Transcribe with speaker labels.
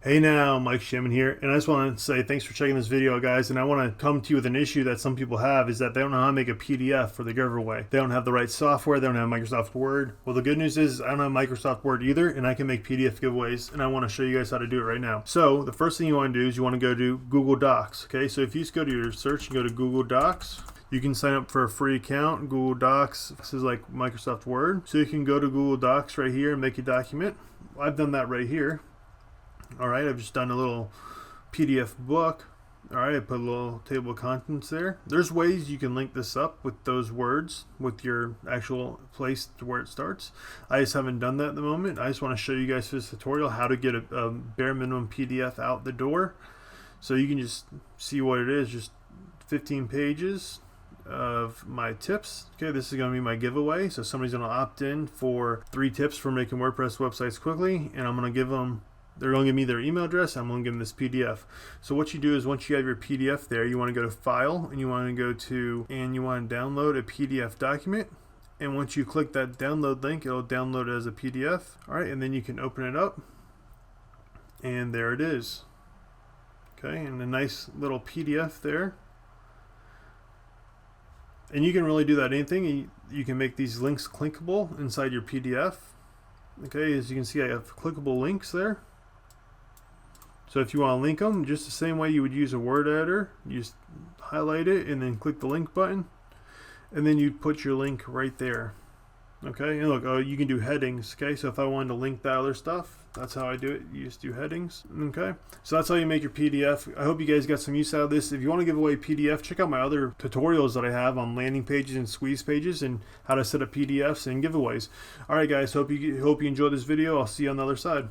Speaker 1: Hey now, Mike Shamon here, and I just want to say thanks for checking this video, guys. And I want to come to you with an issue that some people have, is that they don't know how to make a PDF for the giveaway. They don't have the right software, they don't have Microsoft Word. Well, the good news is I don't have Microsoft Word either, and I can make PDF giveaways, and I want to show you guys how to do it right now. So the first thing you want to do is you want to go to Google Docs. Okay, so if you just go to your search and go to Google Docs, you can sign up for a free account. Google Docs, this is like Microsoft Word. So you can go to Google Docs right here and make a document. I've done that right here. Alright, I've just done a little PDF book. Alright, I put a little table of contents there. There's ways you can link this up with those words, with your actual place to where it starts. I just haven't done that at the moment. I just want to show you guys for this tutorial how to get a bare minimum PDF out the door. So you can just see what it is, just 15 pages of my tips. Okay, this is going to be my giveaway. So somebody's going to opt in for 3 tips for making WordPress websites quickly, and I'm going to give them, they're going to give me their email address. I'm going to give them this PDF. So what you do is once you have your PDF there, you want to go to File, and you want to go to, and you want to download a PDF document. And once you click that download link, it'll download it as a PDF. All right, and then you can open it up, and there it is. Okay, and a nice little PDF there. And you can really do that anything. You can make these links clickable inside your PDF. Okay, as you can see, I have clickable links there. So if you want to link them, just the same way you would use a word editor, you just highlight it and then click the link button, and then you put your link right there. Okay, and look, you can do headings. Okay, so if I wanted to link that other stuff, that's how I do it. You just do headings. Okay, so that's how you make your PDF. I hope you guys got some use out of this. If you want to give away PDF, check out my other tutorials that I have on landing pages and squeeze pages and how to set up PDFs and giveaways. All right, guys, hope you enjoyed this video. I'll see you on the other side.